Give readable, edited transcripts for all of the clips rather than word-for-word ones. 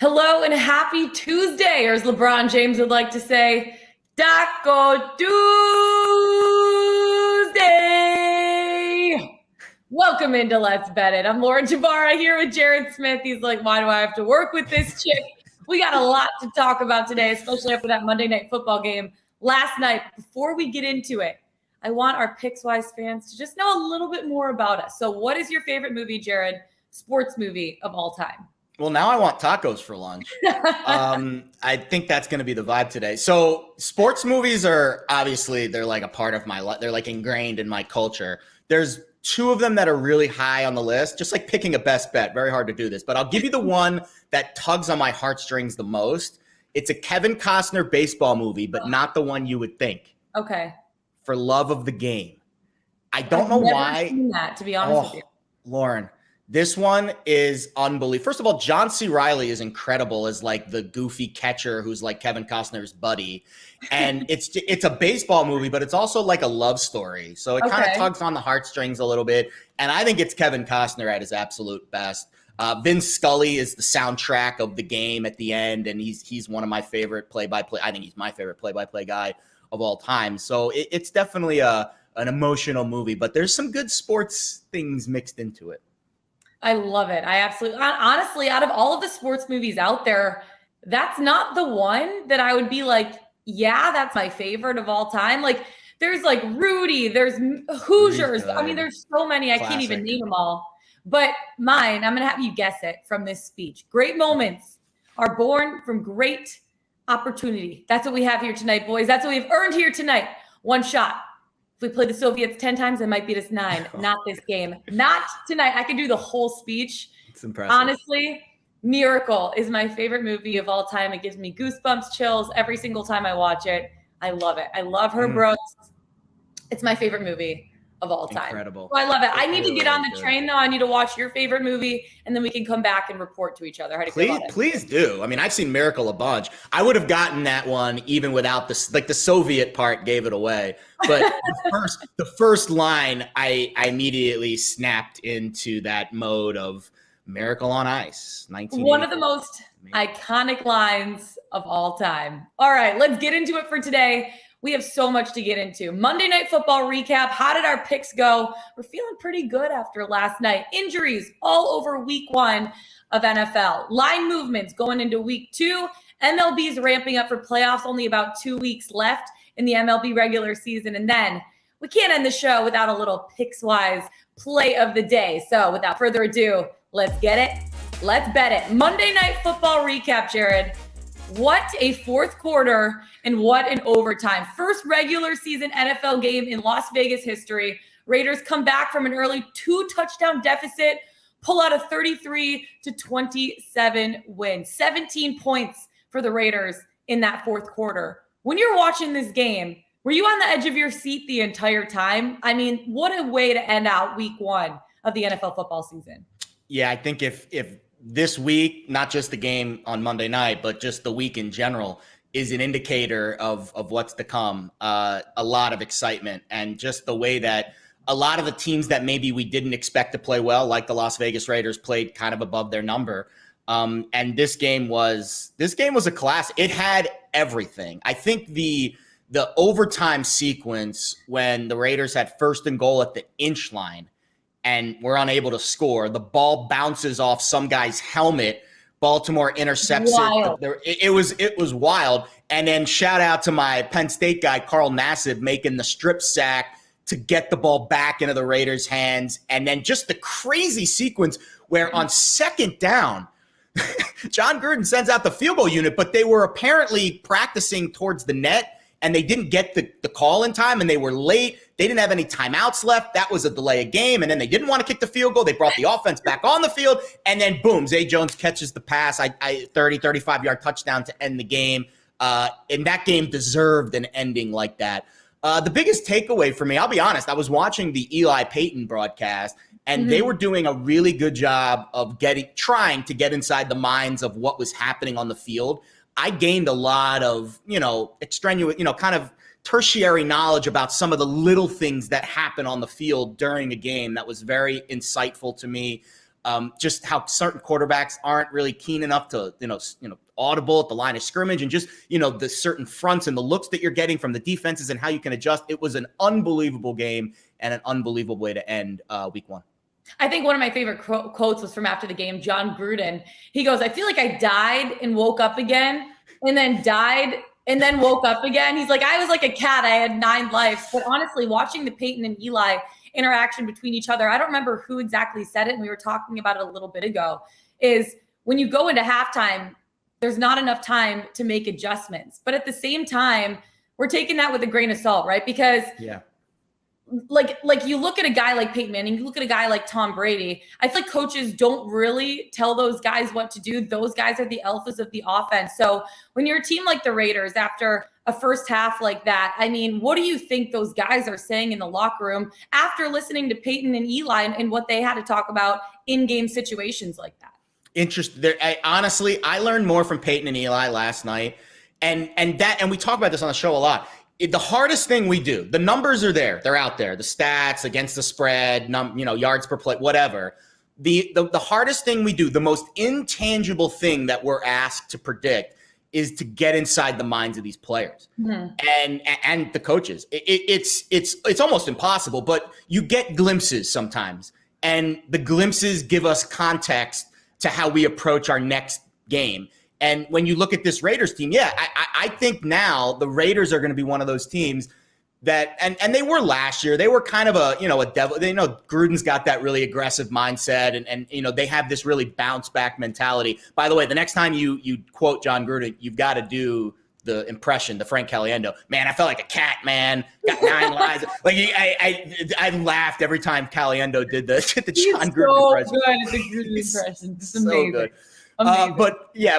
Hello and happy Tuesday, or as LeBron James would like to say, Taco Tuesday. Welcome into Let's Bet It. I'm Lauren Jbara here with Jared Smith. He's like, why do I have to work with this chick? We got a lot to talk about today, especially after that Monday Night Football game last night. Before we get into it, I want our Pickswise fans to just know a little bit more about us. So what is your favorite movie, Jared? Sports movie of all time? Well, now I want tacos for lunch. I think that's going to be the vibe today. So sports movies are obviously, they're like a part of my life. They're like ingrained in my culture. There's two of them that are really high on the list, just like picking a best bet. Very hard to do this, but I'll give you the one that tugs on my heartstrings the most. It's a Kevin Costner baseball movie, but not the one you would think. Okay. For Love of the Game. I don't know why. I've never seen that, to be honest with you. Lauren. This one is unbelievable. First of all, John C. Reilly is incredible as like the goofy catcher who's like Kevin Costner's buddy. And it's a baseball movie, but it's also like a love story. So it kind of tugs on the heartstrings a little bit. And I think it's Kevin Costner at his absolute best. Vince Scully is the soundtrack of the game at the end. And he's one of my favorite play-by-play. I think he's my favorite play-by-play guy of all time. So it's definitely an emotional movie, but there's some good sports things mixed into it. I love it. I absolutely, honestly, out of all of the sports movies out there, that's not the one that I would be like, yeah, that's my favorite of all time. Like there's like Rudy, there's Hoosiers. I mean, there's so many, I can't even name them all. But mine, I'm going to have you guess it from this speech. Great moments are born from great opportunity. That's what we have here tonight, boys. That's what we've earned here tonight. One shot. If we play the Soviets 10 times, it might beat us 9. Not this game. Not tonight. I can do the whole speech. It's impressive. Honestly, Miracle is my favorite movie of all time. It gives me goosebumps, chills every single time I watch it. I love it. I love her, bros. It's my favorite movie of all time. Incredible. So I love it. I need to get on the train, though. I need to watch your favorite movie, and then we can come back and report to each other. How do you feel about it? Please do. I mean, I've seen Miracle a bunch. I would have gotten that one even without this. Like the Soviet part gave it away. But the first line, I immediately snapped into that mode of Miracle on Ice. One of the most iconic lines of all time. All right, let's get into it for today. We have so much to get into. Monday Night Football recap. How did our picks go? We're feeling pretty good after last night. Injuries all over week 1 of NFL. Line movements going into week 2. MLB is ramping up for playoffs. Only about 2 weeks left in the MLB regular season. And then we can't end the show without a little Pickswise play of the day. So without further ado, let's get it. Let's bet it. Monday Night Football recap, Jared. What a fourth quarter and what an overtime. First regular season NFL game in Las Vegas history. Raiders come back from an early 2-touchdown deficit, pull out a 33-27 win. 17 points for the Raiders in that fourth quarter. When you're watching this game, were you on the edge of your seat the entire time? I mean, what a way to end out week 1 of the NFL football season. Yeah, I think if this week, not just the game on Monday night, but just the week in general, is an indicator of what's to come. A lot of excitement, and just the way that a lot of the teams that maybe we didn't expect to play well, like the Las Vegas Raiders, played kind of above their number. And this game was a class. It had everything. I think the overtime sequence when the Raiders had 1st and goal at the inch line and were unable to score, the ball bounces off some guy's helmet. Baltimore intercepts it. It was wild. And then shout out to my Penn State guy, Carl Nassib, making the strip sack to get the ball back into the Raiders' hands. And then just the crazy sequence where on 2nd down, John Gruden sends out the field goal unit, but they were apparently practicing towards the net and they didn't get the call in time and they were late. They didn't have any timeouts left. That was a delay of game. And then they didn't want to kick the field goal. They brought the offense back on the field. And then, boom, Zay Jones catches the pass, 35-yard touchdown to end the game. And that game deserved an ending like that. The biggest takeaway for me, I'll be honest, I was watching the Eli Payton broadcast, and they were doing a really good job of trying to get inside the minds of what was happening on the field. I gained a lot of, extraneous, kind of tertiary knowledge about some of the little things that happen on the field during a game. That was very insightful to me. just how certain quarterbacks aren't really keen enough to, audible at the line of scrimmage, and just, the certain fronts and the looks that you're getting from the defenses and how you can adjust. It was an unbelievable game and an unbelievable way to end week 1. I think one of my favorite quotes was from after the game, John Gruden. He goes, I feel like I died and woke up again, and then died and then woke up again. He's like, I was like a cat. I had 9 lives. But honestly, watching the Peyton and Eli interaction between each other, I don't remember who exactly said it, and we were talking about it a little bit ago, is when you go into halftime, there's not enough time to make adjustments. But at the same time, we're taking that with a grain of salt, right? Because like you look at a guy like Peyton Manning, you look at a guy like Tom Brady, I feel like coaches don't really tell those guys what to do. Those guys are the alphas of the offense. So when you're a team like the Raiders, after a first half like that, I mean, what do you think those guys are saying in the locker room after listening to Peyton and Eli and what they had to talk about in-game situations like that? Interesting. Honestly, I learned more from Peyton and Eli last night. And we talk about this on the show a lot. The hardest thing we do, the numbers are there. They're out there. The stats against the spread, yards per play, whatever. The hardest thing we do, the most intangible thing that we're asked to predict, is to get inside the minds of these players and the coaches. It's almost impossible, but you get glimpses sometimes, and the glimpses give us context to how we approach our next game. And when you look at this Raiders team, I think now the Raiders are going to be one of those teams that, and they were last year, they were kind of a devil. They know Gruden's got that really aggressive mindset, and they have this really bounce back mentality. By the way, the next time you quote John Gruden, you've got to do the impression, the Frank Caliendo. Man, I felt like a cat, man. Got 9 lives. Like I laughed every time Caliendo did the John Gruden impression. So good at the Gruden impression. It's amazing. So good.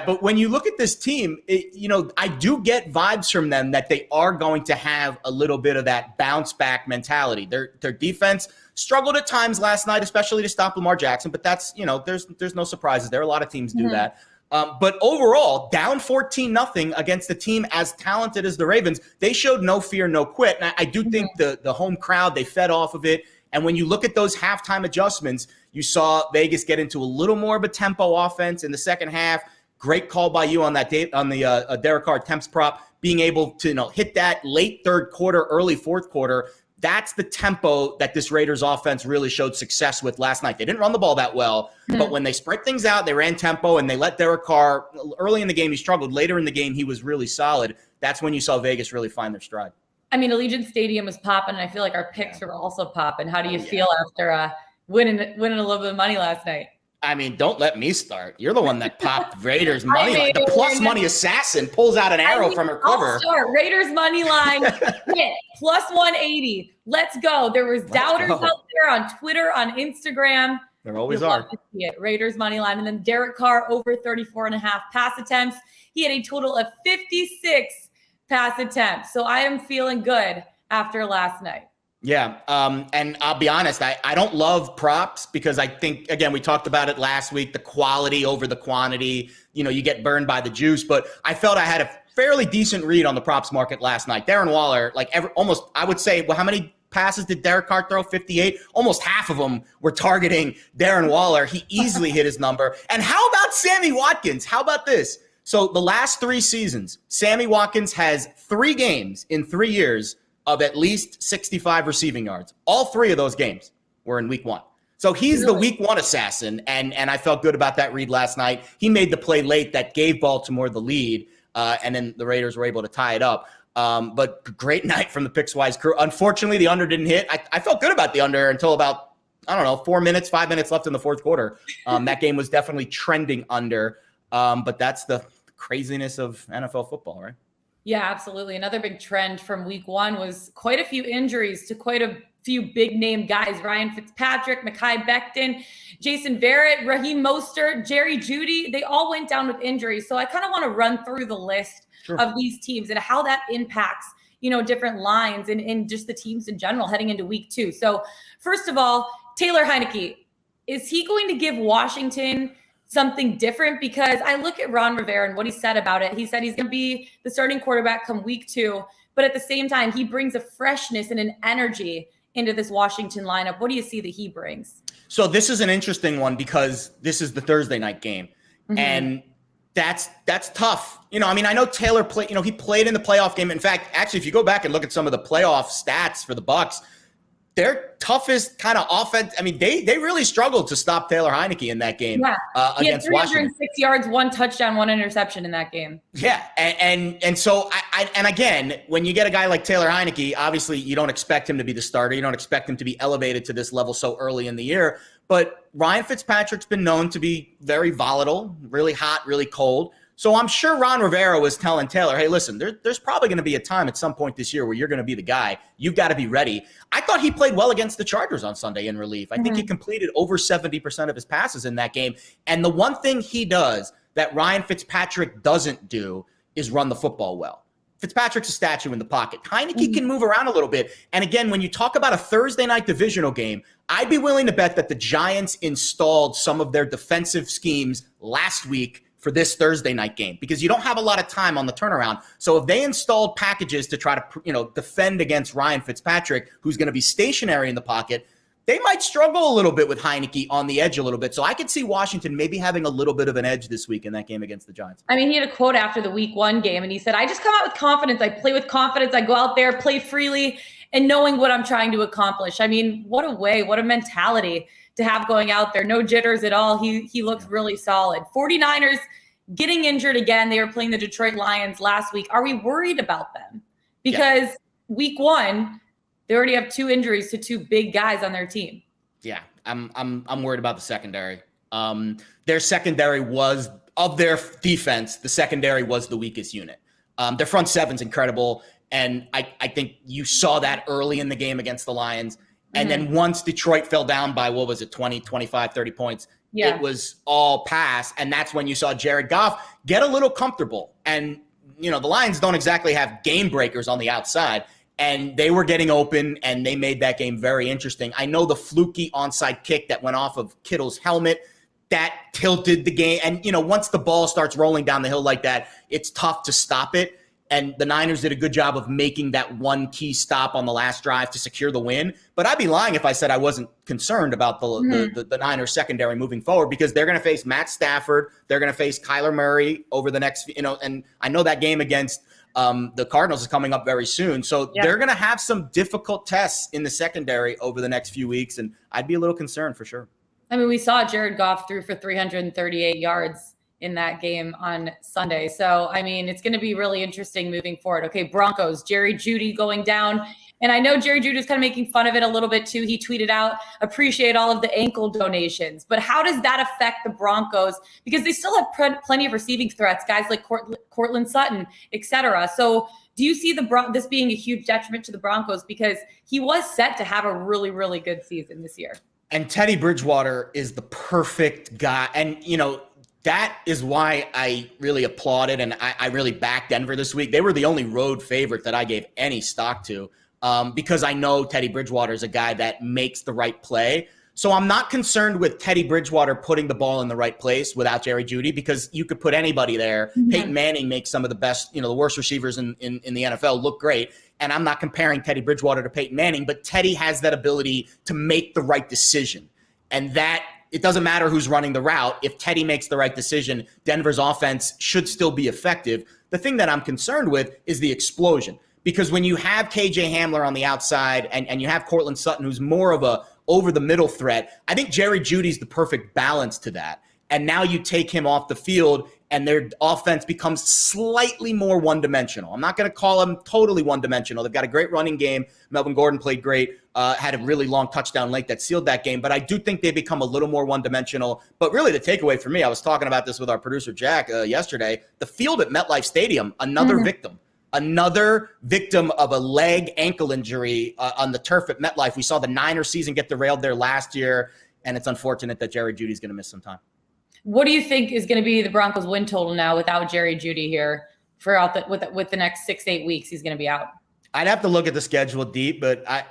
But when you look at this team, I do get vibes from them that they are going to have a little bit of that bounce back mentality. Their defense struggled at times last night, especially to stop Lamar Jackson. But that's, there's no surprises there. A lot of teams do that. But overall, down 14-0 against a team as talented as the Ravens, they showed no fear, no quit. And I do think the home crowd, they fed off of it. And when you look at those halftime adjustments, you saw Vegas get into a little more of a tempo offense in the second half. Great call by you on that on the Derek Carr temps prop, being able to hit that late third quarter, early fourth quarter. That's the tempo that this Raiders offense really showed success with last night. They didn't run the ball that well, but when they spread things out, they ran tempo, and they let Derek Carr, early in the game he struggled. Later in the game he was really solid. That's when you saw Vegas really find their stride. I mean, Allegiant Stadium was popping, and I feel like our picks were also popping. How do you feel after winning a little bit of money last night? I mean, don't let me start. You're the one that popped Raiders money line. The plus money assassin pulls out an arrow from her quiver. I'll start. Raiders money line hit plus 180. Let's go. There was doubters out there on Twitter, on Instagram. There always are. Raiders money line. And then Derek Carr over 34.5 pass attempts. He had a total of 56 pass attempts. So I am feeling good after last night. Yeah. And I'll be honest, I don't love props because I think, again, we talked about it last week, the quality over the quantity, you get burned by the juice, but I felt I had a fairly decent read on the props market last night. Darren Waller, almost, I would say, well, how many passes did Derek Carr throw? 58. Almost half of them were targeting Darren Waller. He easily hit his number. And how about Sammy Watkins? How about this? So the last 3 seasons, Sammy Watkins has 3 games in 3 years of at least 65 receiving yards. All 3 of those games were in week 1. So he's the week 1 assassin, and I felt good about that read last night. He made the play late that gave Baltimore the lead, and then the Raiders were able to tie it up. But great night from the Pickswise crew. Unfortunately, the under didn't hit. I felt good about the under until about, 5 minutes left in the fourth quarter. That game was definitely trending under, but that's the craziness of NFL football, right? Yeah, absolutely. Another big trend from week 1 was quite a few injuries to quite a few big name guys. Ryan Fitzpatrick, Mekhi Becton, Jason Verrett, Raheem Mostert, Jerry Jeudy. They all went down with injuries. So I kind of want to run through the list of these teams and how that impacts, different lines and just the teams in general heading into week 2. So first of all, Taylor Heineke, is he going to give Washington something different? Because I look at Ron Rivera and what he said about it. He said he's going to be the starting quarterback come week 2, but at the same time, he brings a freshness and an energy into this Washington lineup. What do you see that he brings? So this is an interesting one because this is the Thursday night game. Mm-hmm. And that's tough. I mean, I know Taylor played, he played in the playoff game. In fact, actually, if you go back and look at some of the playoff stats for the Bucks, their toughest kind of offense. I mean, they really struggled to stop Taylor Heineke in that game. Yeah, he against had 306 Washington. yards, 1 touchdown, 1 interception in that game. Yeah, and so and again, when you get a guy like Taylor Heineke, obviously you don't expect him to be the starter. You don't expect him to be elevated to this level so early in the year. But Ryan Fitzpatrick's been known to be very volatile, really hot, really cold. So I'm sure Ron Rivera was telling Taylor, hey, listen, there's probably going to be a time at some point this year where you're going to be the guy. You've got to be ready. I thought he played well against the Chargers on Sunday in relief. I think he completed over 70% of his passes in that game. And the one thing he does that Ryan Fitzpatrick doesn't do is run the football well. Fitzpatrick's a statue in the pocket. Heineke can move around a little bit. And again, when you talk about a Thursday night divisional game, I'd be willing to bet that the Giants installed some of their defensive schemes last week for this Thursday night game, because you don't have a lot of time on the turnaround. So if they installed packages to try to, defend against Ryan Fitzpatrick, who's going to be stationary in the pocket, they might struggle a little bit with Heineke on the edge a little bit. So I could see Washington maybe having a little bit of an edge this week in that game against the Giants. I mean, he had a quote after the week 1 game, and he said, I just come out with confidence. I play with confidence. I go out there, play freely, and knowing what I'm trying to accomplish. I mean, what a mentality to have going out there. No jitters at all. He looks really solid. 49ers getting injured again. They were playing the Detroit Lions last week. Are we worried about them? Because week 1, they already have 2 injuries to 2 big guys on their team. Yeah, I'm worried about the secondary. Their secondary was, of their defense, the secondary was the weakest unit. Their front seven's incredible. And I think you saw that early in the game against the Lions. And then once Detroit fell down by, 20, 25, 30 points, it was all pass. And that's when you saw Jared Goff get a little comfortable. And, the Lions don't exactly have game breakers on the outside. And they were getting open, and they made that game very interesting. I know the fluky onside kick that went off of Kittle's helmet, that tilted the game. And, once the ball starts rolling down the hill like that, it's tough to stop it. And the Niners did a good job of making that one key stop on the last drive to secure the win. But I'd be lying if I said I wasn't concerned about the Niners secondary moving forward, because they're going to face Matt Stafford. They're going to face Kyler Murray over the next, and I know that game against the Cardinals is coming up very soon. So they're going to have some difficult tests in the secondary over the next few weeks. And I'd be a little concerned for sure. I mean, we saw Jared Goff threw for 338 yards in that game on Sunday. So, I mean, it's going to be really interesting moving forward. Okay, Broncos, Jerry Jeudy going down. And I know Jerry Jeudy is kind of making fun of it a little bit too. He tweeted out, appreciate all of the ankle donations. But how does that affect the Broncos? Because they still have plenty of receiving threats, guys like Cortland Sutton, et cetera. So do you see this being a huge detriment to the Broncos? Because he was set to have a really, really good season this year. And Teddy Bridgewater is the perfect guy. And, that is why I really applauded and I really backed Denver this week. They were the only road favorite that I gave any stock to, because I know Teddy Bridgewater is a guy that makes the right play. So I'm not concerned with Teddy Bridgewater putting the ball in the right place without Jerry Jeudy, because you could put anybody there. Peyton Manning makes some of the best, the worst receivers in the NFL look great. And I'm not comparing Teddy Bridgewater to Peyton Manning, but Teddy has that ability to make the right decision. And that, it doesn't matter who's running the route. If Teddy makes the right decision, Denver's offense should still be effective. The thing that I'm concerned with is the explosion, because when you have KJ Hamler on the outside and you have Cortland Sutton, who's more of a over the middle threat, I think Jerry Jeudy's the perfect balance to that. And now you take him off the field and their offense becomes slightly more one-dimensional. I'm not going to call them totally one-dimensional. They've got a great running game. Melvin Gordon played great, had a really long touchdown late that sealed that game. But I do think they become a little more one-dimensional. But really the takeaway for me, I was talking about this with our producer Jack yesterday, the field at MetLife Stadium, another victim of a leg ankle injury on the turf at MetLife. We saw the Niners season get derailed there last year, and it's unfortunate that Jerry Jeudy's going to miss some time. What do you think is going to be the Broncos win total now without Jerry Jeudy here with the next 6-8 weeks? He's going to be out. I'd have to look at the schedule deep, but I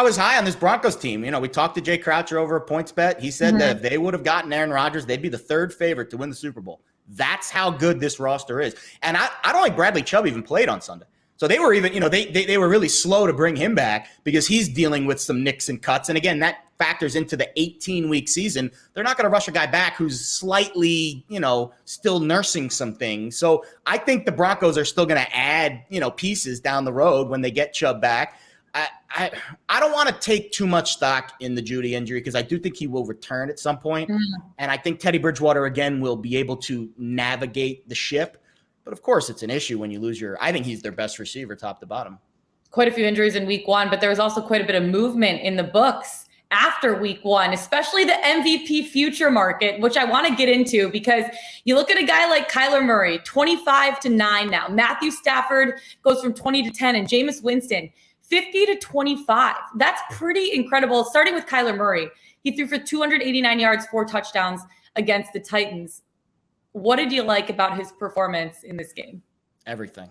was high on this Broncos team. We talked to Jay Croucher over a PointsBet. He said that if they would have gotten Aaron Rodgers, they'd be the 3rd favorite to win the Super Bowl. That's how good this roster is. And I don't think Bradley Chubb even played on Sunday. So they were even, they were really slow to bring him back because he's dealing with some nicks and cuts. And again, that factors into the 18-week season. They're not going to rush a guy back who's slightly, still nursing some things. So I think the Broncos are still going to add, pieces down the road when they get Chubb back. I don't want to take too much stock in the Judy injury because I do think he will return at some point. And I think Teddy Bridgewater, again, will be able to navigate the ship. But, of course, it's an issue when you lose I think he's their best receiver top to bottom. Quite a few injuries in week one, but there was also quite a bit of movement in the books after week one, especially the MVP future market, which I want to get into because you look at a guy like Kyler Murray, 25-9 now. Matthew Stafford goes from 20-10, and Jameis Winston, 50-25. That's pretty incredible. Starting with Kyler Murray, he threw for 289 yards, 4 touchdowns against the Titans. What did you like about his performance in this game? Everything.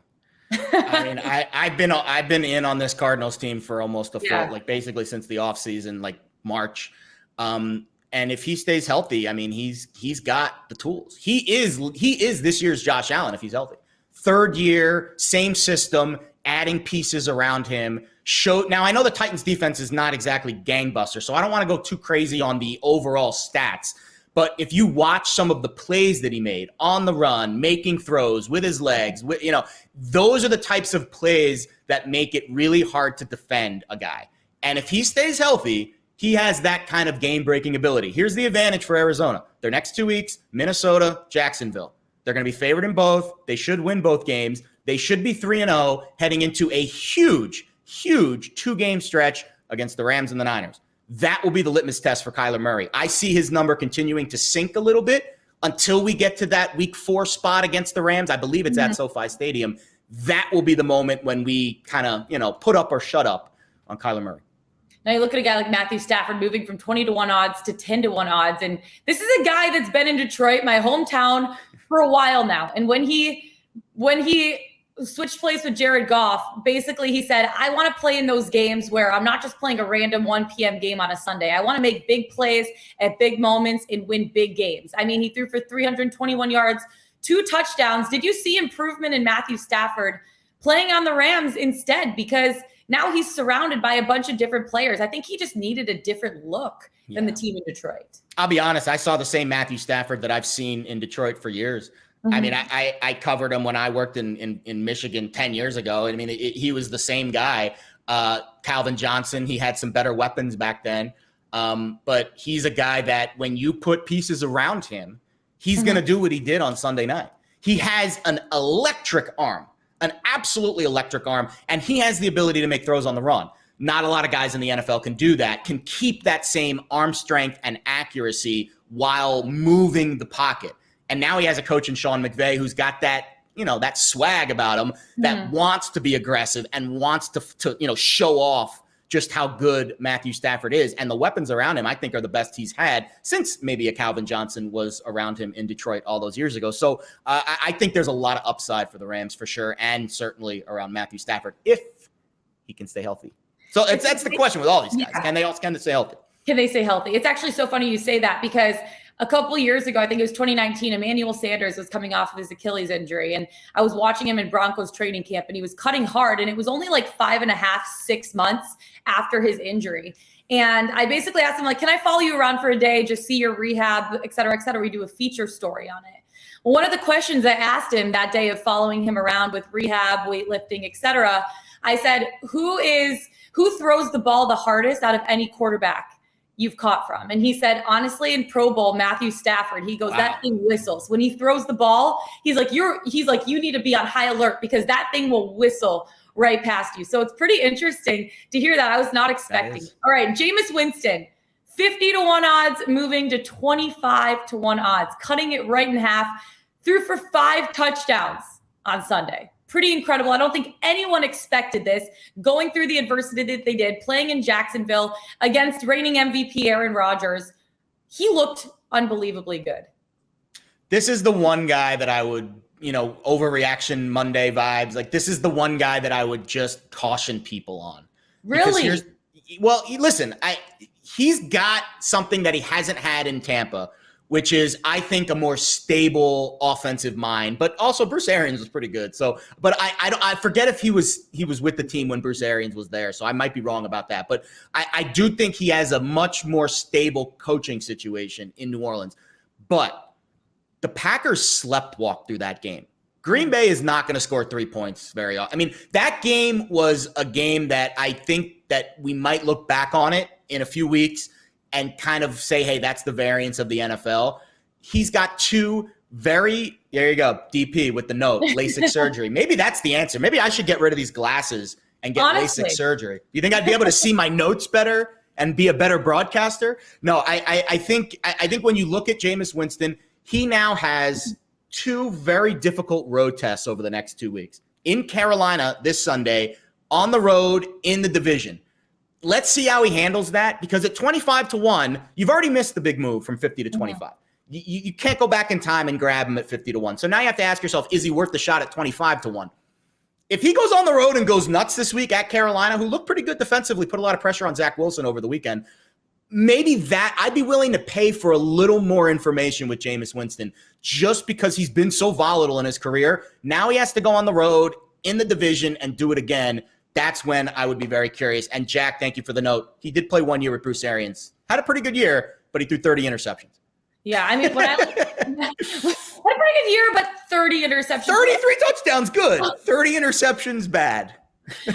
I mean, I've been in on this Cardinals team for almost a full, basically since the offseason, like March. And if he stays healthy, I mean, he's got the tools. He is this year's Josh Allen if he's healthy. 3rd year, same system, adding pieces around him. Now, I know the Titans defense is not exactly gangbuster, so I don't want to go too crazy on the overall stats. But if you watch some of the plays that he made on the run, making throws with his legs, those are the types of plays that make it really hard to defend a guy. And if he stays healthy, he has that kind of game-breaking ability. Here's the advantage for Arizona. Their next 2 weeks, Minnesota, Jacksonville. They're going to be favored in both. They should win both games. They should be 3-0 heading into a huge 2-game stretch against the Rams and the Niners. That will be the litmus test for Kyler Murray. I see his number continuing to sink a little bit until we get to that week 4 spot against the Rams. I believe it's at SoFi Stadium. That will be the moment when we kind of, put up or shut up on Kyler Murray. Now you look at a guy like Matthew Stafford moving from 20-1 odds to 10-1 odds. And this is a guy that's been in Detroit, my hometown, for a while now. And when he switched place with Jared Goff, basically he said, I want to play in those games where I'm not just playing a random 1 p.m. game on a Sunday. I want to make big plays at big moments and win big games. I mean, he threw for 321 yards, 2 touchdowns. Did you see improvement in Matthew Stafford playing on the Rams instead? Because now he's surrounded by a bunch of different players. I think he just needed a different look than the team in Detroit. I'll be honest. I saw the same Matthew Stafford that I've seen in Detroit for years. I mean, I covered him when I worked in Michigan 10 years ago. I mean, he was the same guy. Calvin Johnson, he had some better weapons back then. But he's a guy that when you put pieces around him, he's going to do what he did on Sunday night. He has an electric arm, an absolutely electric arm, and he has the ability to make throws on the run. Not a lot of guys in the NFL can do that, can keep that same arm strength and accuracy while moving the pocket. And now he has a coach in Sean McVay who's got that, that swag about him that wants to be aggressive and wants to show off just how good Matthew Stafford is. And the weapons around him, I think, are the best he's had since maybe a Calvin Johnson was around him in Detroit all those years ago. So I think there's a lot of upside for the Rams for sure, and certainly around Matthew Stafford if he can stay healthy. So that's the question with all these guys. Can they stay healthy? Can they stay healthy? It's actually so funny you say that because a couple of years ago, I think it was 2019, Emmanuel Sanders was coming off of his Achilles injury. And I was watching him in Broncos training camp and he was cutting hard. And it was only like 5.5, 6 months after his injury. And I basically asked him, like, can I follow you around for a day, just see your rehab, et cetera, et cetera. We do a feature story on it. Well, one of the questions I asked him that day of following him around with rehab, weightlifting, et cetera, I said, who throws the ball the hardest out of any quarterback you've caught from? And he said, honestly, in Pro Bowl, Matthew Stafford, he goes, that thing whistles. When he throws the ball, he's like, you need to be on high alert because that thing will whistle right past you. So it's pretty interesting to hear that. I was not expecting. All right, Jameis Winston, 50-1 odds, moving to 25-1 odds, cutting it right in half, threw for 5 touchdowns on Sunday. Pretty incredible. I don't think anyone expected this, going through the adversity that they did, playing in Jacksonville against reigning MVP Aaron Rodgers. He looked unbelievably good. This is the one guy that I would, overreaction Monday vibes. Like, this is the one guy that I would just caution people on. Really? Listen, he's got something that he hasn't had in Tampa, which is, I think, a more stable offensive mind. But also Bruce Arians was pretty good. So, but I forget if he was with the team when Bruce Arians was there. So I might be wrong about that. But I do think he has a much more stable coaching situation in New Orleans. But the Packers sleptwalked through that game. Green Bay is not going to score 3 points very often. I mean, that game was a game that I think that we might look back on it in a few weeks and kind of say, hey, that's the variance of the NFL. He's got there you go, DP with the note, LASIK surgery. Maybe that's the answer. Maybe I should get rid of these glasses and get LASIK surgery. Do you think I'd be able to see my notes better and be a better broadcaster? No, I think when you look at Jameis Winston, he now has 2 very difficult road tests over the next 2 weeks. In Carolina this Sunday, on the road in the division. Let's see how he handles that, because at 25-1, you've already missed the big move from 50 to 25. You can't go back in time and grab him at 50-1. So now you have to ask yourself, is he worth the shot at 25-1? If he goes on the road and goes nuts this week at Carolina, who looked pretty good defensively, put a lot of pressure on Zach Wilson over the weekend, maybe that I'd be willing to pay for a little more information with Jameis Winston, just because he's been so volatile in his career. Now he has to go on the road in the division and do it again. That's when I would be very curious. And Jack, thank you for the note. He did play 1 year with Bruce Arians. Had a pretty good year, but he threw 30 interceptions. Yeah, I mean, when I had a pretty good year, but 30 interceptions. 33 touchdowns, good. 30 interceptions, bad.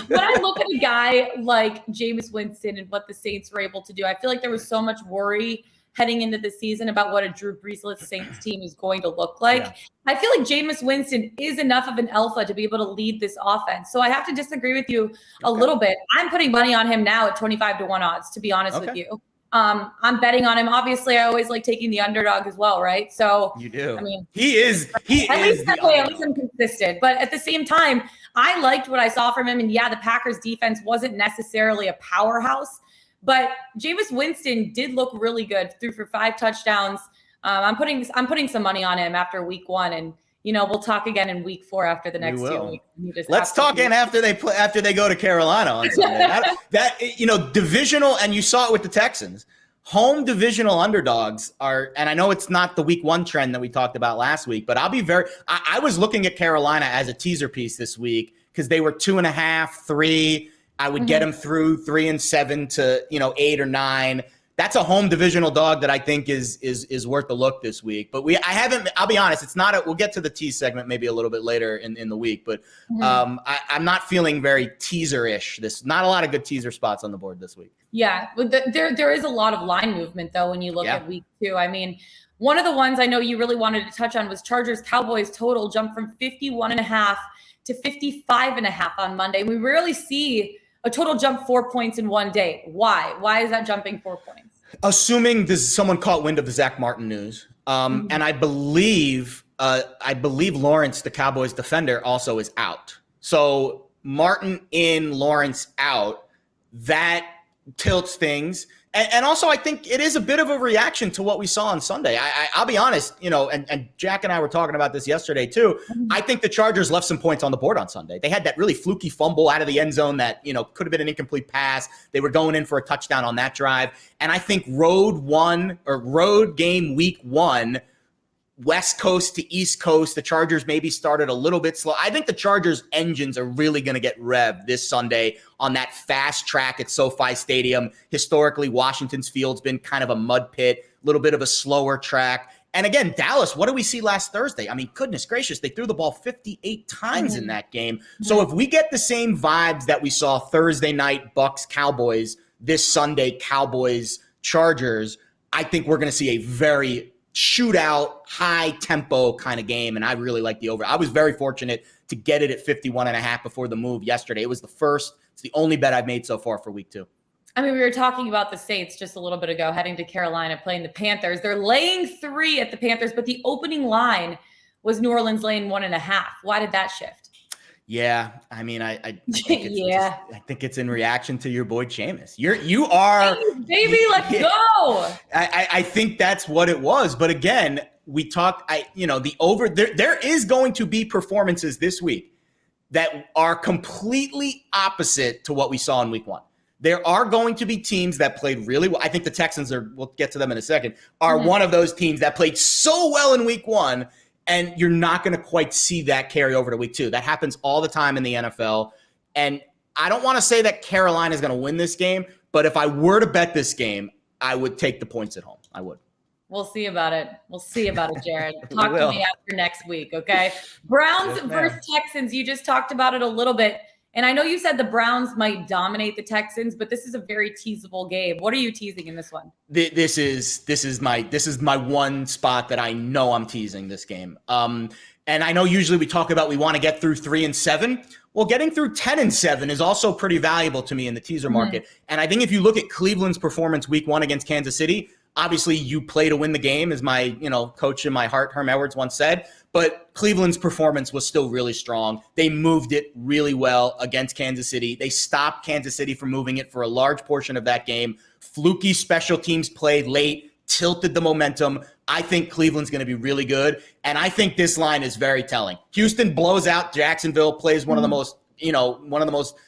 When I look at a guy like Jameis Winston and what the Saints were able to do, I feel like there was so much worry heading into the season about what a Drew Brees-less Saints team is going to look like. Yeah. I feel like Jameis Winston is enough of an alpha to be able to lead this offense. So I have to disagree with you a little bit. I'm putting money on him now at 25-1 odds, to be honest with you. I'm betting on him. Obviously, I always like taking the underdog as well, right? So you do. I mean, he is at least I'm consistent. But at the same time, I liked what I saw from him. And yeah, the Packers defense wasn't necessarily a powerhouse, but Jameis Winston did look really good. Threw for 5 touchdowns. I'm putting some money on him after week 1, and we'll talk again in week 4 after the next 2 weeks. Let's talk again after they go to Carolina on Sunday. Divisional, and you saw it with the Texans. Home divisional underdogs are, and I know it's not the week 1 trend that we talked about last week, but I was looking at Carolina as a teaser piece this week because they were 2.5, 3. I would get them through 3 and 7 to 8 or 9. That's a home divisional dog that I think is worth a look this week. But I'll be honest, it's not we'll get to the tease segment maybe a little bit later in the week, but I'm not feeling very teaser-ish. Not a lot of good teaser spots on the board this week. Yeah, there is a lot of line movement though when you look at week 2. I mean, one of the ones I know you really wanted to touch on was Chargers-Cowboys total jumped from 51.5 to 55.5 on Monday. We rarely see a total jump 4 points in one day. Why? Why is that jumping 4 points? Assuming someone caught wind of the Zach Martin news, and I believe Lawrence, the Cowboys defender, also is out. So Martin in, Lawrence out. That tilts things. And also, I think it is a bit of a reaction to what we saw on Sunday. I'll be honest, and Jack and I were talking about this yesterday too. I think the Chargers left some points on the board on Sunday. They had that really fluky fumble out of the end zone that, could have been an incomplete pass. They were going in for a touchdown on that drive. And I think road game week 1, West Coast to East Coast, the Chargers maybe started a little bit slow. I think the Chargers engines are really going to get revved this Sunday on that fast track at SoFi Stadium. Historically, Washington's field's been kind of a mud pit, a little bit of a slower track. And again, Dallas, what did we see last Thursday? I mean, goodness gracious, they threw the ball 58 times in that game. So if we get the same vibes that we saw Thursday night, Bucks, Cowboys, this Sunday, Cowboys, Chargers, I think we're going to see a very shootout, high tempo kind of game. And I really like the over. I was very fortunate to get it at 51.5 before the move yesterday. It was it's the only bet I've made so far for week 2. I mean, we were talking about the Saints just a little bit ago, heading to Carolina, playing the Panthers. They're laying 3 at the Panthers, but the opening line was New Orleans laying 1.5. Why did that shift? Yeah, I mean, I think it's in reaction to your boy Jameis. You are baby, let's go. I think that's what it was. But again, we talked. The over there is going to be performances this week that are completely opposite to what we saw in week 1. There are going to be teams that played really well. I think the Texans we'll get to them in a second, are one of those teams that played so well in week 1, and you're not going to quite see that carry over to week 2. That happens all the time in the NFL. And I don't want to say that Carolina is going to win this game, but if I were to bet this game, I would take the points at home. I would. We'll see about it. Jared. Talk to me after next week, okay? Browns versus Texans. You just talked about it a little bit. And I know you said the Browns might dominate the Texans, but this is a very teasable game. What are you teasing in this one? This is my one spot that I know I'm teasing this game. And I know usually we talk about we want to get through 3 and 7. Well, getting through 10 and 7 is also pretty valuable to me in the teaser market. And I think if you look at Cleveland's performance week 1 against Kansas City, obviously you play to win the game, as my coach in my heart, Herm Edwards, once said. But Cleveland's performance was still really strong. They moved it really well against Kansas City. They stopped Kansas City from moving it for a large portion of that game. Fluky special teams play late, tilted the momentum. I think Cleveland's going to be really good. And I think this line is very telling. Houston blows out Jacksonville, plays one of the most,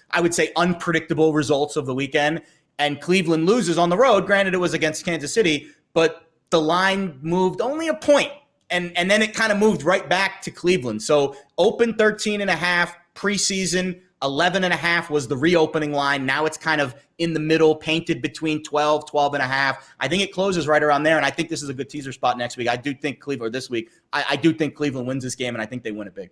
I would say, unpredictable results of the weekend. And Cleveland loses on the road. Granted, it was against Kansas City, but the line moved only a point. And then it kind of moved right back to Cleveland. So open 13.5 preseason, 11.5 was the reopening line. Now it's kind of in the middle, painted between 12.5. I think it closes right around there. And I think this is a good teaser spot next week. I do think Cleveland, or this week, I do think Cleveland wins this game, and I think they win it big.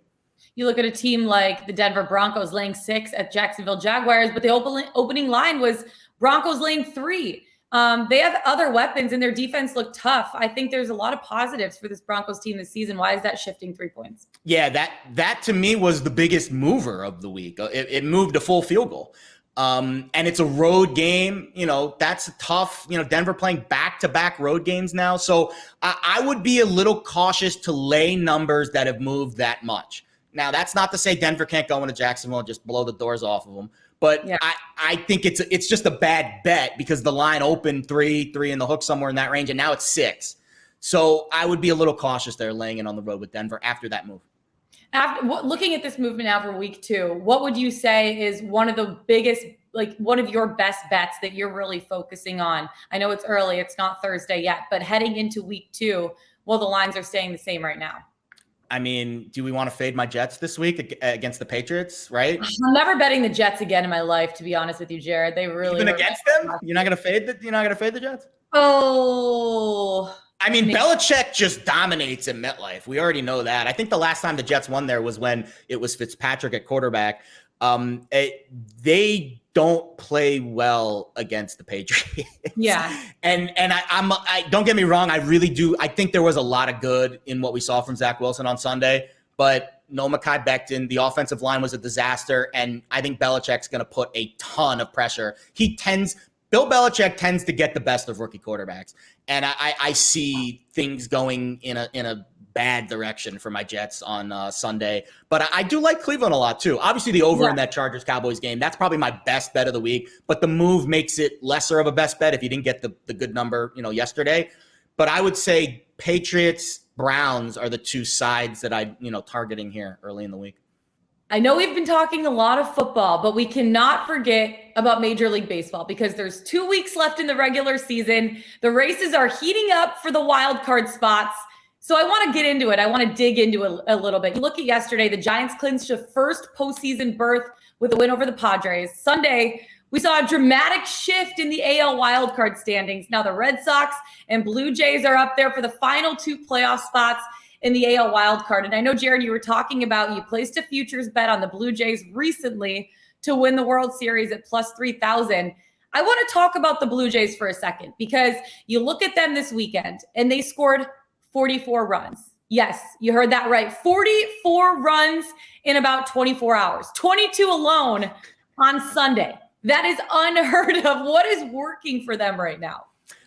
You look at a team like the Denver Broncos laying 6 at Jacksonville Jaguars, but the opening line was Broncos laying 3. They have other weapons, and their defense looked tough. I think there's a lot of positives for this Broncos team this season. Why is that shifting 3 points? Yeah, that to me was the biggest mover of the week. It moved a full field goal. And it's a road game. That's tough. Denver playing back-to-back road games now. So I would be a little cautious to lay numbers that have moved that much. Now, that's not to say Denver can't go into Jacksonville and just blow the doors off of them. But yeah. I think it's just a bad bet because the line opened 3 in the hook somewhere in that range, and now it's 6. So I would be a little cautious there laying it on the road with Denver after that move. Looking at this movement now for week 2, what would you say is one of the biggest, one of your best bets that you're really focusing on? I know it's early, it's not Thursday yet, but heading into week 2, the lines are staying the same right now. I mean, do we want to fade my Jets this week against the Patriots, right? I'm never betting the Jets again in my life, to be honest with you, Jared. They really even against them? You're not going to fade the Jets? Oh. I mean, Belichick just dominates at MetLife. We already know that. I think the last time the Jets won there was when it was Fitzpatrick at quarterback. They don't play well against the Patriots. Yeah. And I don't get me wrong. I really do. I think there was a lot of good in what we saw from Zach Wilson on Sunday, but no Mekhi Becton. The offensive line was a disaster. And I think Belichick's going to put a ton of pressure. Bill Belichick tends to get the best of rookie quarterbacks. And I see things going in a bad direction for my Jets on Sunday. But I do like Cleveland a lot too. Obviously the over in that Chargers-Cowboys game, that's probably my best bet of the week. But the move makes it lesser of a best bet if you didn't get the good number, yesterday. But I would say Patriots-Browns are the 2 sides that I'm targeting here early in the week. I know we've been talking a lot of football, but we cannot forget about Major League Baseball because there's 2 weeks left in the regular season. The races are heating up for the wild card spots. So I want to get into it. I want to dig into it a little bit. You look at yesterday, the Giants clinched a first postseason berth with a win over the Padres. Sunday, we saw a dramatic shift in the AL wildcard standings. Now the Red Sox and Blue Jays are up there for the final 2 playoff spots in the AL wildcard. And I know, Jared, you were talking about you placed a futures bet on the Blue Jays recently to win the World Series at plus 3,000. I want to talk about the Blue Jays for a second because you look at them this weekend and they scored 44 runs. Yes, you heard that right. 44 runs in about 24 hours. 22 alone on Sunday. That is unheard of. What is working for them right now?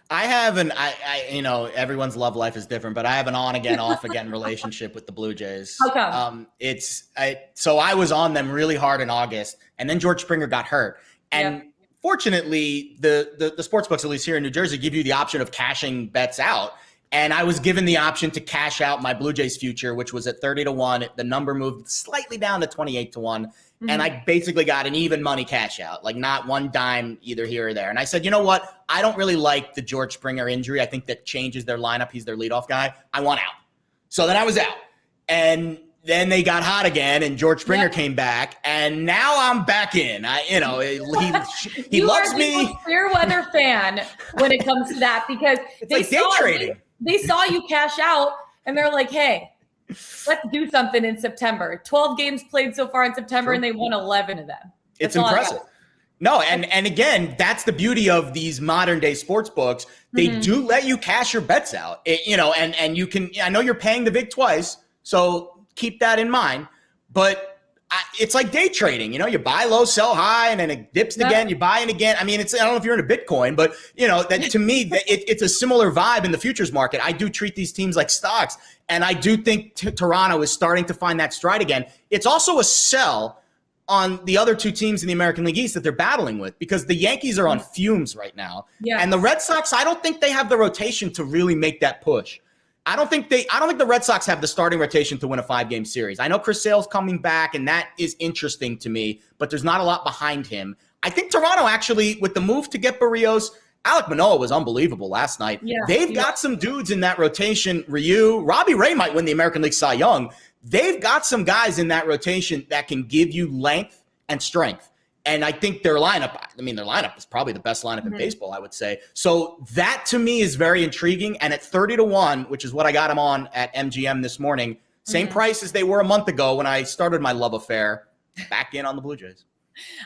I have everyone's love life is different, but I have an on again, off again relationship with the Blue Jays. Okay. So I was on them really hard in August, and then George Springer got hurt. And fortunately, the sports books, at least here in New Jersey, give you the option of cashing bets out. And I was given the option to cash out my Blue Jays future, which was at 30-1. The number moved slightly down to 28-1. And I basically got an even money cash out, like not one dime either here or there. And I said, you know what? I don't really like the George Springer injury. I think that changes their lineup. He's their leadoff guy. I want out. So then I was out. And then they got hot again, and George Springer came back, and now I'm back in. He loves me. You're a fair weather fan when it comes to that, because it's day trading. They saw you cash out, and they're like, hey, let's do something in September. 12 games played so far in September, and they won 11 of them. It's impressive. No, and again, that's the beauty of these modern day sports books. They do let you cash your bets out, and you can. I know you're paying the VIG twice, so keep that in mind. But it's like day trading. You buy low, sell high, and then it dips again. You buy it again. I mean, I don't know if you're into Bitcoin, but that to me, it's a similar vibe in the futures market. I do treat these teams like stocks, and I do think Toronto is starting to find that stride again. It's also a sell on the other two teams in the American League East that they're battling with, because the Yankees are on fumes right now. Yeah. And the Red Sox, I don't think they have the rotation to really make that push. I don't think the Red Sox have the starting rotation to win a 5-game series. I know Chris Sale's coming back, and that is interesting to me, but there's not a lot behind him. I think Toronto actually, with the move to get Barrios, Alek Manoah was unbelievable last night. Yeah, they've got some dudes in that rotation. Robbie Ray might win the American League Cy Young. They've got some guys in that rotation that can give you length and strength. And I think their lineup is probably the best lineup in baseball, I would say. So that to me is very intriguing. And at 30-1, which is what I got them on at MGM this morning, same price as they were a month ago when I started my love affair, back in on the Blue Jays.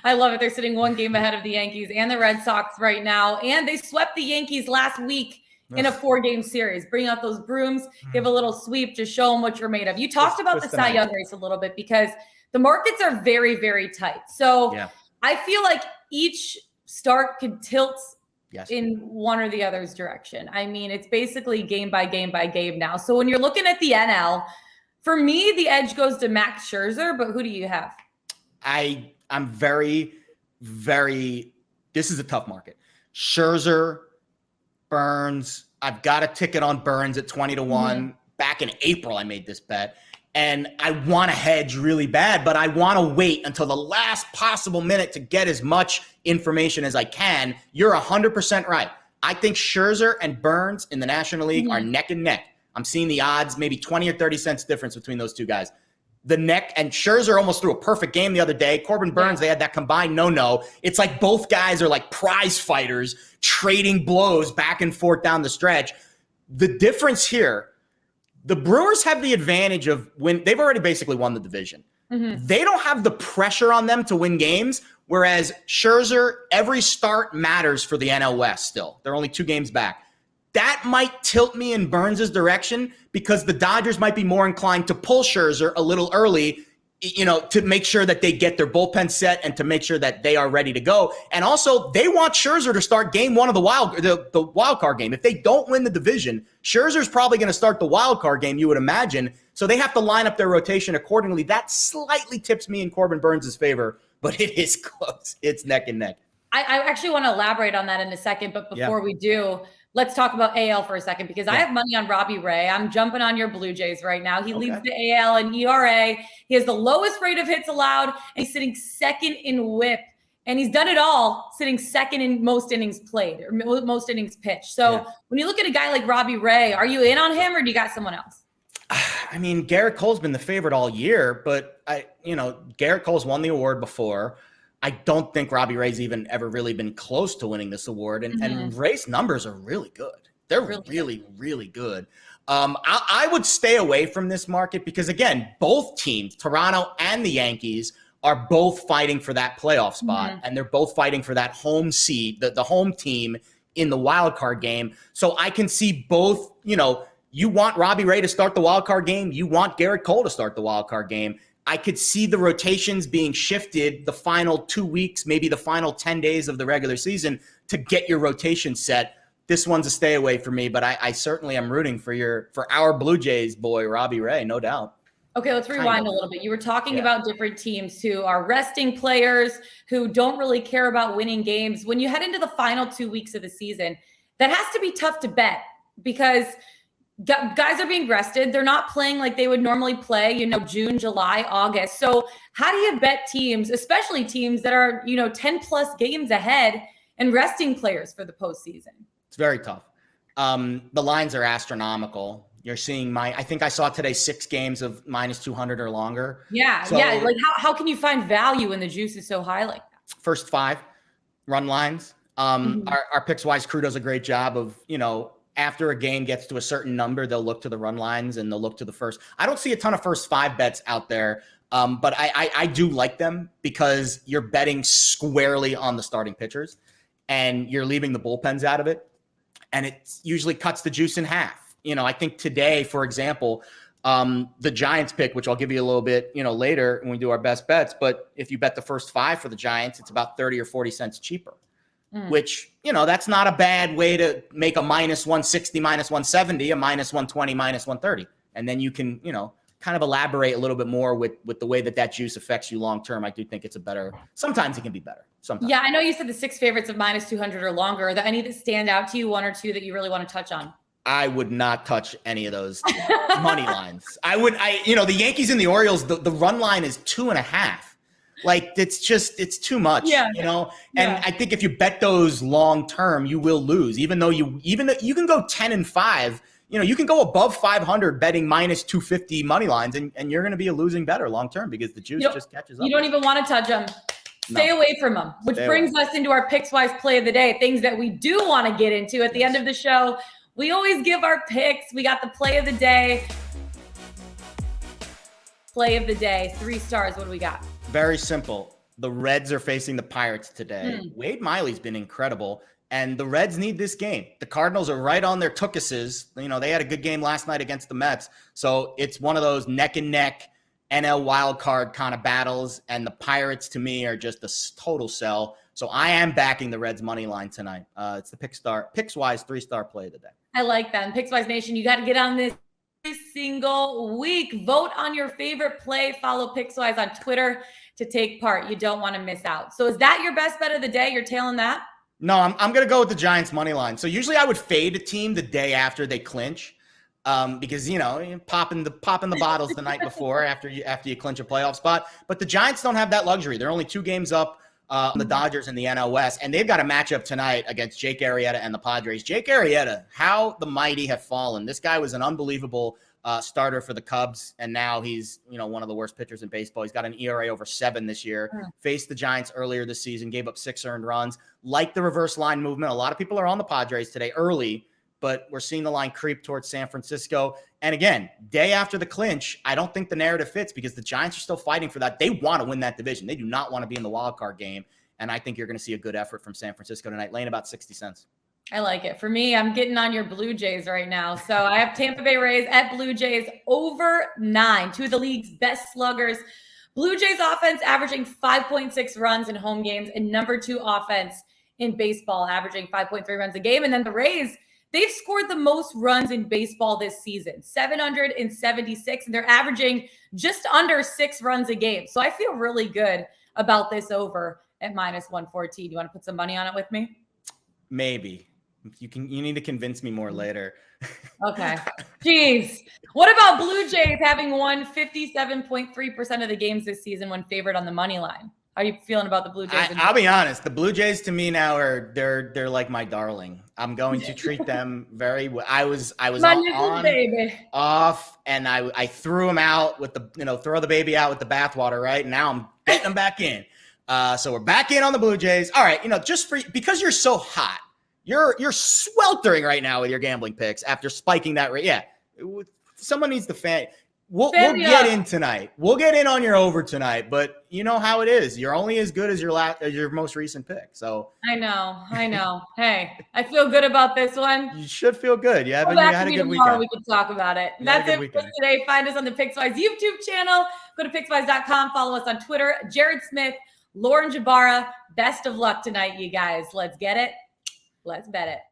I love it. They're sitting one game ahead of the Yankees and the Red Sox right now. And they swept the Yankees last week in a 4-game series. Bring out those brooms, give a little sweep, just show them what you're made of. You talked about the Cy Young race a little bit, because the markets are very, very tight. So I feel like each start could tilt in one or the other's direction. I mean, it's basically game by game by game now. So when you're looking at the NL, for me, the edge goes to Max Scherzer, but who do you have? I'm very, very, this is a tough market. Scherzer, Burns. I've got a ticket on Burns at 20-1. Back in April, I made this bet. And I want to hedge really bad, but I want to wait until the last possible minute to get as much information as I can. You're 100% right. I think Scherzer and Burns in the National League are neck and neck. I'm seeing the odds, maybe 20 or 30 cents difference between those two guys. The neck, and Scherzer almost threw a perfect game the other day. Corbin Burns, they had that combined no-no. It's like both guys are like prize fighters trading blows back and forth down the stretch. The difference here, the Brewers have the advantage of they've already basically won the division. They don't have the pressure on them to win games, whereas Scherzer, every start matters for the NL West still. They're only 2 games back. That might tilt me in Burns' direction, because the Dodgers might be more inclined to pull Scherzer a little early, to make sure that they get their bullpen set and to make sure that they are ready to go. And also, they want Scherzer to start game 1 of the wild card game. If they don't win the division, Scherzer's probably going to start the wild card game, you would imagine. So they have to line up their rotation accordingly. That slightly tips me in Corbin Burns' favor, but it is close. It's neck and neck. I actually want to elaborate on that in a second, but before we do, let's talk about AL for a second, because I have money on Robbie Ray. I'm jumping on your Blue Jays right now. He leads the AL in ERA. He has the lowest rate of hits allowed, and he's sitting second in WHIP. And he's done it all, sitting second in most innings played or most innings pitched. So when you look at a guy like Robbie Ray, are you in on him, or do you got someone else? I mean, Garrett Cole's been the favorite all year, but Garrett Cole's won the award before. I don't think Robbie Ray's even ever really been close to winning this award. And Ray's numbers are really good. They're really, really good. I would stay away from this market because, again, both teams, Toronto and the Yankees, are both fighting for that playoff spot. And they're both fighting for that home seed, the home team in the wild card game. So I can see both, you want Robbie Ray to start the wild card game. You want Garrett Cole to start the wild card game. I could see the rotations being shifted the final 2 weeks, maybe the final 10 days of the regular season to get your rotation set. This one's a stay away for me, but I certainly am rooting for our Blue Jays boy, Robbie Ray, no doubt. Okay, let's rewind a little bit. You were talking about different teams who are resting players, who don't really care about winning games. When you head into the final 2 weeks of the season, that has to be tough to bet because Guys are being rested. They're not playing like they would normally play, June, July, August. So how do you bet teams, especially teams that are, 10 plus games ahead and resting players for the postseason? It's very tough. The lines are astronomical. You're seeing I think I saw today 6 games of minus 200 or longer. Yeah. Like how can you find value when the juice is so high like that? First 5 run lines. Our Pickswise crew does a great job of, after a game gets to a certain number, they'll look to the run lines and they'll look to the first. I don't see a ton of first 5 bets out there, but I do like them because you're betting squarely on the starting pitchers and you're leaving the bullpens out of it. And it usually cuts the juice in half. I think today, for example, the Giants pick, which I'll give you a little bit, later when we do our best bets. But if you bet the first 5 for the Giants, it's about 30 or 40 cents cheaper. Which, that's not a bad way to make a minus 160, minus 170, a minus 120, minus 130. And then you can, kind of elaborate a little bit more with the way that juice affects you long term. I do think it's sometimes it can be better. Sometimes. Yeah, I know you said the 6 favorites of minus 200 or longer. Are there any that stand out to you, 1 or 2 that you really want to touch on? I would not touch any of those money lines. The Yankees and the Orioles, the run line is 2.5. Like it's too much, And I think if you bet those long term, you will lose. Even though you can go 10-5, you can go above 500 betting minus 250 money lines, and you're going to be a losing better long term because the juice just catches up. You don't even want to touch them. Stay away from them, which brings us into our Pickswise play of the day. Things that we do want to get into at the end of the show. We always give our picks. We got the play of the day. Play of the day, 3 stars. What do we got? Very simple. The Reds are facing the Pirates today. Wade Miley's been incredible, and the Reds need this game. The Cardinals are right on their tookuses. They had a good game last night against the Mets. So it's one of those neck and neck NL wild card kind of battles, and the Pirates to me are just a total sell. So I am backing the Reds money line tonight. It's the Pickswise 3-star play of the day. I like that. And Pickswise Nation, you got to get on this every single week. Vote on your favorite play. Follow Pickswise on Twitter to take part. You don't want to miss out. So is that your best bet of the day? You're tailing that? No, I'm going to go with the Giants money line. So usually I would fade a team the day after they clinch, because popping the bottles the night before after you clinch a playoff spot. But the Giants don't have that luxury. They're only 2 games up on the Dodgers in the NL West, and they've got a matchup tonight against Jake Arrieta and the Padres. Jake Arrieta, how the mighty have fallen. This guy was an unbelievable starter for the Cubs, and now he's one of the worst pitchers in baseball. He's got an ERA over 7 this year. Faced the Giants earlier this season, gave up 6 earned runs. Like the reverse line movement, a lot of people are on the Padres today early, but we're seeing the line creep towards San Francisco. And again, day after the clinch, I don't think the narrative fits because the Giants are still fighting for that. They want to win that division. They do not want to be in the wild card game. And I think you're going to see a good effort from San Francisco tonight, laying about 60 cents. I like it. For me, I'm getting on your Blue Jays right now. So I have Tampa Bay Rays at Blue Jays over 9, 2 of the league's best sluggers. Blue Jays offense averaging 5.6 runs in home games, and number 2 offense in baseball, averaging 5.3 runs a game. And then the Rays, they've scored the most runs in baseball this season, 776, and they're averaging just under 6 runs a game. So I feel really good about this over at minus 114. You want to put some money on it with me? Maybe. You need to convince me more later. Okay. Jeez. What about Blue Jays having won 57.3% of the games this season when favored on the money line? How are you feeling about the Blue Jays? I'll be honest. The Blue Jays to me now they're like my darling. I'm going to treat them very well. I was on baby. Off, and I threw them out with the throw the baby out with the bathwater, right? And now I'm getting them back in. So we're back in on the Blue Jays. All right, just because you're so hot, you're sweltering right now with your gambling picks after spiking that rate. Yeah, someone needs to fan. We'll get in tonight. We'll get in on your over tonight, but you know how it is. You're only as good as your most recent pick. So I know. Hey, I feel good about this one. You should feel good. You had a good weekend. We can talk about it. That's it for today. Find us on the Pickswise YouTube channel. Go to Pickswise.com. Follow us on Twitter. Jared Smith, Lauren Jbara. Best of luck tonight, you guys. Let's get it. Let's bet it.